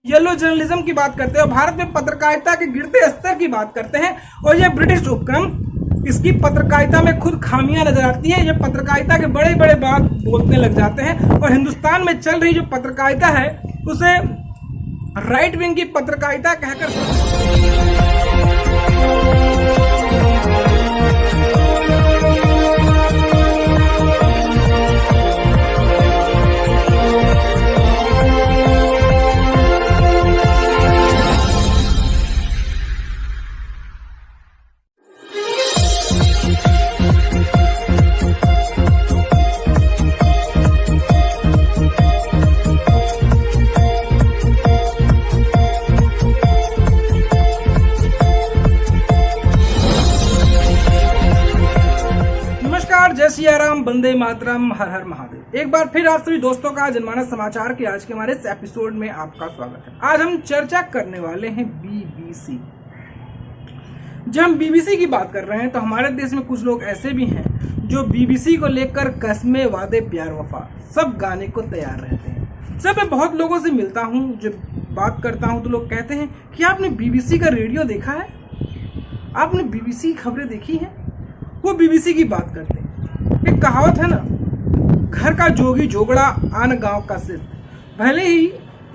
Yellow journalism की बात करते हैं और भारत में पत्रकारिता के गिरते स्तर की बात करते हैं। और यह ब्रिटिश उपक्रम, इसकी पत्रकारिता में खुद खामियां नजर आती हैं। ये पत्रकारिता के बड़े बड़े बात बोलने लग जाते हैं और हिंदुस्तान में चल रही जो पत्रकारिता है उसे राइट विंग की पत्रकारिता कहकर जय सिया राम, वंदे मातरम, हर हर महादेव। एक बार फिर आप सभी दोस्तों का जनमानस समाचार के आज के हमारे इस एपिसोड में आपका स्वागत है। आज हम चर्चा करने वाले हैं बीबीसी। जब हम बीबीसी की बात कर रहे हैं तो हमारे देश में कुछ लोग ऐसे भी हैं जो बीबीसी को लेकर कस्में, वादे, प्यार, वफा सब गाने को तैयार रहते हैं। जब मैं बहुत लोगों से मिलता हूँ, जब बात करता हूँ तो लोग कहते हैं कि आपने बीबीसी का रेडियो देखा है, आपने बीबीसी की खबरें देखी हैं। वो बीबीसी की बात करते हैं। एक कहावत है ना, घर का जोगी जोगड़ा आन गांव का सिर। भले ही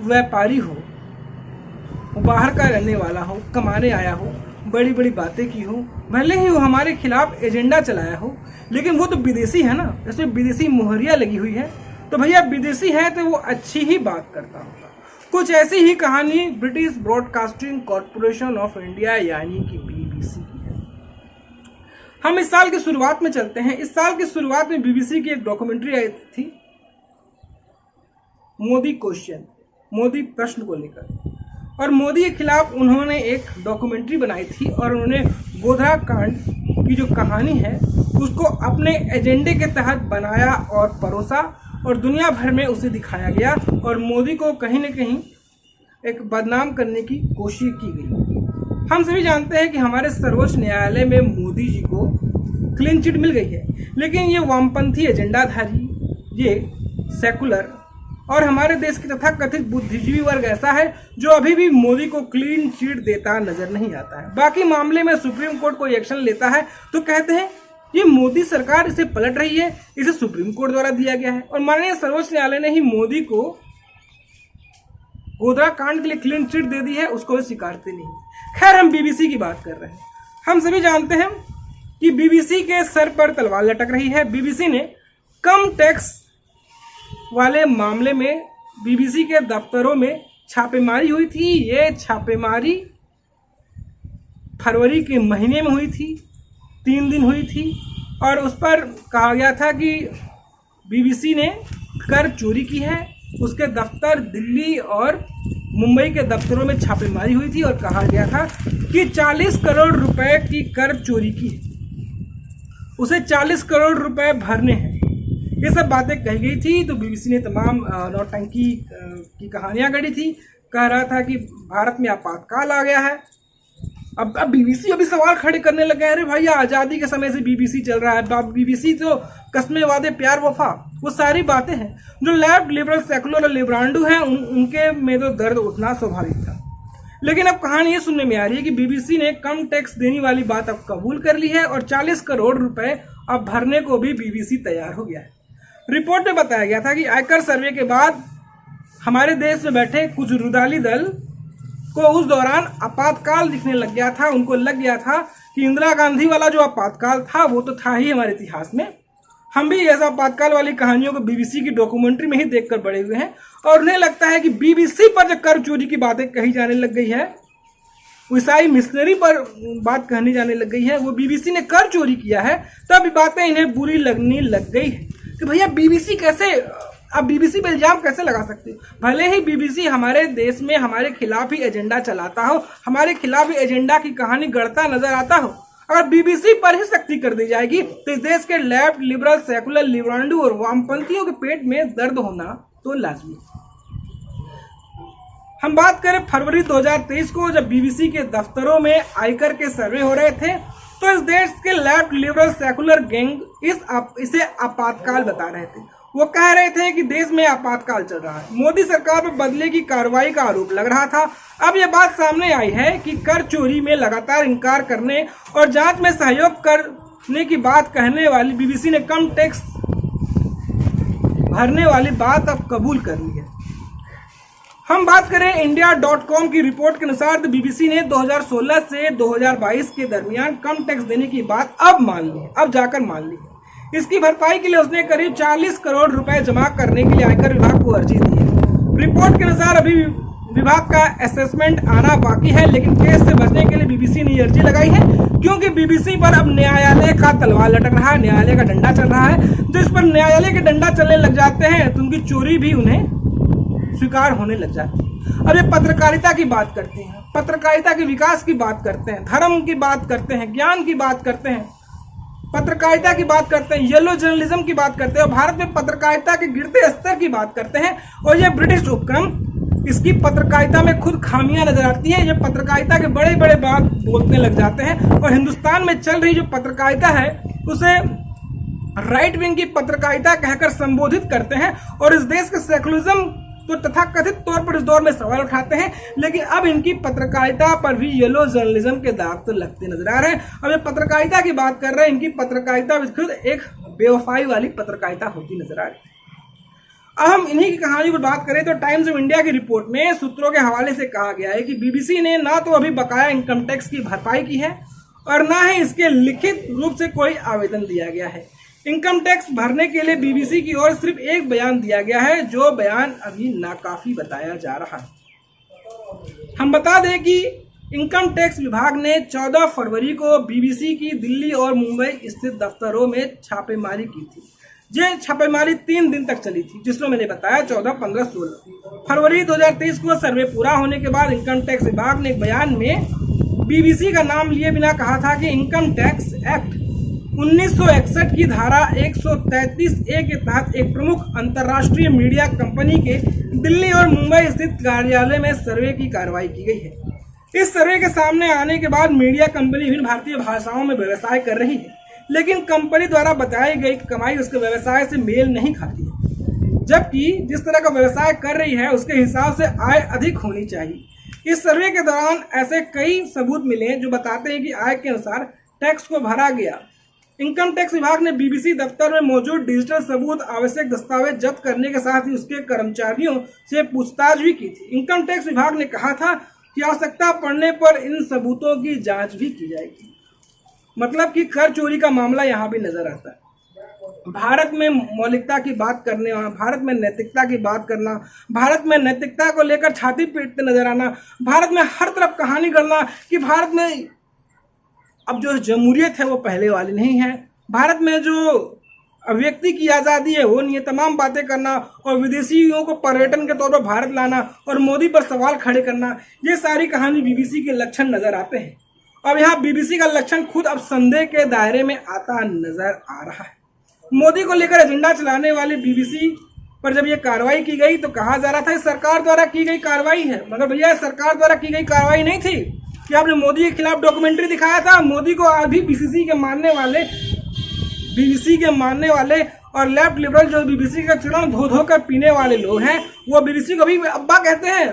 व्यापारी हो, बाहर का रहने वाला हो, कमाने आया हो, बड़ी बड़ी बातें की हो, भले ही वो हमारे खिलाफ एजेंडा चलाया हो, लेकिन वो तो विदेशी है ना, इसमें विदेशी मुहरिया लगी हुई है। तो भैया विदेशी है तो वो अच्छी ही बात करता होगा। कुछ ऐसी ही कहानी British broadcasting corporation of India यानी कि बीबीसी की है। हम इस साल की शुरुआत में चलते हैं। इस साल की शुरुआत में बीबीसी की एक डॉक्यूमेंट्री आई थी, मोदी क्वेश्चन, मोदी प्रश्न को लेकर। और मोदी के खिलाफ उन्होंने एक डॉक्यूमेंट्री बनाई थी और उन्होंने गोधरा कांड की जो कहानी है उसको अपने एजेंडे के तहत बनाया और परोसा और दुनिया भर में उसे दिखाया गया और मोदी को कहीं न कहीं एक बदनाम करने की कोशिश की गई। हम सभी जानते हैं कि हमारे सर्वोच्च न्यायालय में मोदी जी को क्लीन चिट मिल गई है, लेकिन ये वामपंथी एजेंडाधारी, ये सेकुलर और हमारे देश की तथाकथित बुद्धिजीवी वर्ग ऐसा है जो अभी भी मोदी को क्लीन चिट देता नजर नहीं आता है। बाकी मामले में सुप्रीम कोर्ट कोई एक्शन लेता है तो कहते हैं ये मोदी सरकार इसे पलट रही है, इसे सुप्रीम कोर्ट द्वारा दिया गया है। और माननीय सर्वोच्च न्यायालय ने ही मोदी को गोधरा कांड के लिए क्लीन चिट दे दी है, उसको स्वीकारते नहीं। खैर, हम बीबीसी की बात कर रहे हैं। हम सभी जानते हैं कि बीबीसी के सर पर तलवार लटक रही है। बीबीसी ने कम टैक्स वाले मामले में बीबीसी के दफ्तरों में छापेमारी हुई थी। ये छापेमारी फरवरी के महीने में हुई थी, 3 दिन हुई थी और उस पर कहा गया था कि बीबीसी ने कर चोरी की है। उसके दफ्तर दिल्ली और मुंबई के दफ्तरों में छापेमारी हुई थी और कहा गया था कि 40 करोड़ रुपए की कर चोरी की है, उसे 40 करोड़ रुपए भरने हैं। ये सब बातें कही गई थी। तो बीबीसी ने तमाम नौटंकी की कहानियां गढ़ी थी। कह रहा था कि भारत में आपातकाल आ गया है। अब बीबीसी अभी सवाल खड़े करने लगे, अरे भैया आज़ादी के समय से बीबीसी चल रहा है। बीबीसी तो कस्में, वादे, प्यार, वफा, वो सारी बातें हैं। जो लेफ्ट, लिबरल, सेकुलर और लिब्रांडू हैं उनके में तो दर्द उठना स्वाभाविक था। लेकिन अब कहानी ये सुनने में आ रही है कि बीबीसी ने कम टैक्स देने वाली बात अब कबूल कर ली है और 40 करोड़ रुपए अब भरने को भी बीबीसी तैयार हो गया है। रिपोर्ट में बताया गया था कि आयकर सर्वे के बाद हमारे देश में बैठे कुछ रुदाली दल को उस दौरान आपातकाल दिखने लग गया था। उनको लग गया था कि इंदिरा गांधी वाला जो आपातकाल था वो तो था ही हमारे इतिहास में। हम भी ऐसा आपातकाल वाली कहानियों को बीबीसी की डॉक्यूमेंट्री में ही देखकर बड़े हुए हैं और उन्हें लगता है कि बीबीसी पर जो कर चोरी की बातें कही जाने लग गई है, ईसाई मिशनरी पर बात कहनी जाने लग गई है, वो बीबीसी ने कर चोरी किया है, तब बातें इन्हें बुरी लगने लग गई है कि भैया बीबीसी कैसे, अब बीबीसी पे इल्जाम कैसे लगा सकते हो। भले ही बीबीसी हमारे देश में हमारे खिलाफ ही एजेंडा चलाता हो, हमारे खिलाफ ही एजेंडा की कहानी गढ़ता नजर आता हो, अगर बीबीसी पर ही सख्ती कर दी जाएगी तो इस देश के लेफ्ट, लिबरल, सेकुलर, लिब्रांडू और वामपंथियों के पेट में दर्द होना तो लाजमी। हम बात करें फरवरी 2023 को, जब बीबीसी के दफ्तरों में आयकर के सर्वे हो रहे थे, तो इस देश के लेफ्ट, लिबरल, सेकुलर गैंग इसे आपातकाल बता रहे थे। वो कह रहे थे कि देश में आपातकाल चल रहा है। मोदी सरकार पर बदले की कार्रवाई का आरोप लग रहा था। अब यह बात सामने आई है कि कर चोरी में लगातार इंकार करने और जांच में सहयोग करने की बात कहने वाली बीबीसी ने कम टैक्स भरने वाली बात अब कबूल कर ली है। हम बात करें इंडिया.com की रिपोर्ट के अनुसार तो बीबीसी ने 2016 से 2022 के दरमियान कम टैक्स देने की बात अब मान ली है, अब जाकर मान ली है। इसकी भरपाई के लिए उसने करीब 40 करोड़ रुपए जमा करने के लिए आयकर विभाग को अर्जी दी है। रिपोर्ट के अनुसार अभी विभाग का असेसमेंट आना बाकी है, लेकिन केस से बचने के लिए बीबीसी ने अर्जी लगाई है, क्योंकि बीबीसी पर अब न्यायालय का तलवार लटक रहा है, न्यायालय का डंडा चल रहा है। तो इस पर न्यायालय के डंडा चलने लग जाते हैं तो उनकी चोरी भी उन्हें स्वीकार होने लग जाती है। अब ये पत्रकारिता की बात करते हैं, पत्रकारिता के विकास की बात करते हैं, धर्म की बात करते हैं, ज्ञान की बात करते हैं, पत्रकारिता की बात करते हैं, येलो जर्नलिज्म की बात करते हैं और भारत में पत्रकारिता के गिरते स्तर की बात करते हैं। और ये ब्रिटिश उपक्रम, इसकी पत्रकारिता में खुद खामियां नजर आती हैं। ये पत्रकारिता के बड़े बड़े बात बोलने लग जाते हैं और हिंदुस्तान में चल रही जो पत्रकारिता है उसे राइट विंग की पत्रकारिता कहकर संबोधित करते हैं और इस देश के सेकुलरिज्म तो तथाकथित तौर पर इस दौर में सवाल उठाते हैं। लेकिन अब इनकी पत्रकारिता पर भी येलो जर्नलिज्म के दाग तो लगते नजर आ रहे हैं। अब ये पत्रकारिता की बात कर रहे हैं, इनकी पत्रकारिता भी खुद एक बेवफाई वाली पत्रकारिता होती नजर आ रही है। अब हम इन्हीं की कहानी पर बात करें तो टाइम्स ऑफ इंडिया की रिपोर्ट में सूत्रों के हवाले से कहा गया है कि बीबीसी ने ना तो अभी बकाया इनकम टैक्स की भरपाई की है और ना ही इसके लिखित रूप से कोई आवेदन दिया गया है। इनकम टैक्स भरने के लिए बीबीसी की ओर सिर्फ एक बयान दिया गया है, जो बयान अभी नाकाफी बताया जा रहा है। हम बता दें कि इनकम टैक्स विभाग ने 14 फरवरी को बीबीसी की दिल्ली और मुंबई स्थित दफ्तरों में छापेमारी की थी। ये छापेमारी 3 दिन तक चली थी, जिसमें मैंने बताया 14, 15, 16 फरवरी 2023 को सर्वे पूरा होने के बाद इनकम टैक्स विभाग ने एक बयान में बीबीसी का नाम लिए बिना कहा था कि इनकम टैक्स एक्ट 1961 की धारा 133A के तहत एक प्रमुख अंतर्राष्ट्रीय मीडिया कंपनी के दिल्ली और मुंबई स्थित कार्यालय में सर्वे की कार्रवाई की गई है। इस सर्वे के सामने आने के बाद मीडिया कंपनी विभिन्न भारतीय भाषाओं में व्यवसाय कर रही है, लेकिन कंपनी द्वारा बताई गई कमाई उसके व्यवसाय से मेल नहीं खाती है, जबकि जिस तरह का व्यवसाय कर रही है उसके हिसाब से आय अधिक होनी चाहिए। इस सर्वे के दौरान ऐसे कई सबूत मिले जो बताते हैं कि आय के अनुसार टैक्स को भरा गया। इनकम टैक्स विभाग ने बीबीसी दफ्तर में मौजूद डिजिटल सबूत, आवश्यक दस्तावेज जब्त करने के साथ ही उसके कर्मचारियों से पूछताछ भी की थी। इनकम टैक्स विभाग ने कहा था कि आवश्यकता पड़ने पर इन सबूतों की जांच भी की जाएगी। मतलब कि कर चोरी का मामला यहाँ भी नजर आता है। भारत में मौलिकता की बात करने, भारत में नैतिकता की बात करना, भारत में नैतिकता को लेकर छाती पीटते नजर आना, भारत में हर तरफ कहानी करना कि भारत में अब जो जमहूरियत है वो पहले वाली नहीं है, भारत में जो व्यक्ति की आज़ादी है वो नहीं है, तमाम बातें करना और विदेशियों को पर्यटन के तौर पर भारत लाना और मोदी पर सवाल खड़े करना, ये सारी कहानी बीबीसी के लक्षण नजर आते हैं। अब यहाँ बीबीसी का लक्षण खुद अब संदेह के दायरे में आता नजर आ रहा है। मोदी को लेकर एजेंडा चलाने वाली बीबीसी पर जब ये कार्रवाई की गई तो कहा जा रहा था सरकार द्वारा की गई कार्रवाई है, मगर भैया सरकार द्वारा की गई कार्रवाई नहीं थी कि आपने मोदी के खिलाफ डॉक्यूमेंट्री दिखाया था। मोदी को अभी बीबीसी के मानने वाले और लेफ्ट लिबरल जो बीबीसी का चुनाव धो धो कर पीने वाले लोग हैं वो बीबीसी को भी अब्बा कहते हैं,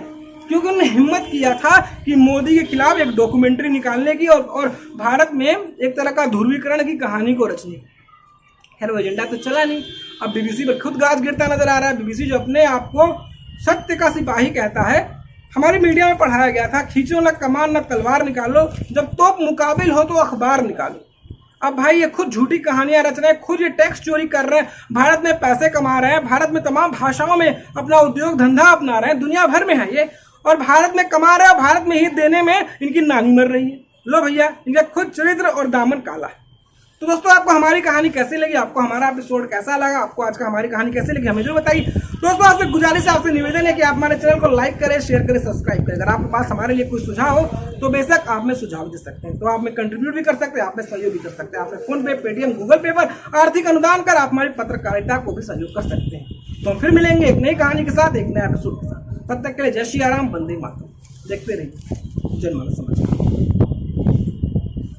क्योंकि उन्होंने हिम्मत किया था कि मोदी के खिलाफ एक डॉक्यूमेंट्री निकालने की और भारत में एक तरह का ध्रुवीकरण की कहानी को रचने की। खैर वो एजेंडा तो चला नहीं। अब बीबीसी पर खुद गाज गिरता नजर आ रहा है। बीबीसी जो अपने आप को सत्य का सिपाही कहता है, हमारी मीडिया में पढ़ाया गया था खींचो न कमान न तलवार निकालो, जब तोप मुकाबिल हो तो अखबार निकालो। अब भाई ये खुद झूठी कहानियां रच रहे हैं, खुद ये टैक्स चोरी कर रहे हैं, भारत में पैसे कमा रहे हैं, भारत में तमाम भाषाओं में अपना उद्योग धंधा अपना रहे हैं, दुनिया भर में है ये, और भारत में कमा रहे हैं, भारत में हित देने में इनकी नानी मर रही है। लो भैया, इनका खुद चरित्र और दामन काला है। तो दोस्तों आपको हमारी कहानी कैसी लगी, आपको हमारा एपिसोड कैसा लगा, आपको आज का हमारी कहानी कैसी लगी हमें जो बताइए। दोस्तों आपसे गुजारिश है, आपसे निवेदन है कि आप हमारे चैनल को लाइक करें, शेयर करें, सब्सक्राइब करें। अगर आपके पास हमारे लिए कोई सुझाव हो तो बेशक आप में सुझाव दे सकते हैं, तो आप में कंट्रीब्यूट भी कर सकते हैं, आप में सहयोग भी कर सकते हैं, आप फोन पे, पेटीएम, गूगल पे पर आर्थिक अनुदान कर आप हमारी पत्रकारिता को भी सहयोग कर सकते हैं। तो हम फिर मिलेंगे एक नई कहानी के साथ, एक नए एपिसोड के साथ। तब तक के लिए जय श्री राम, वंदे मातरम। देखते रहिए जनमानस समाचार।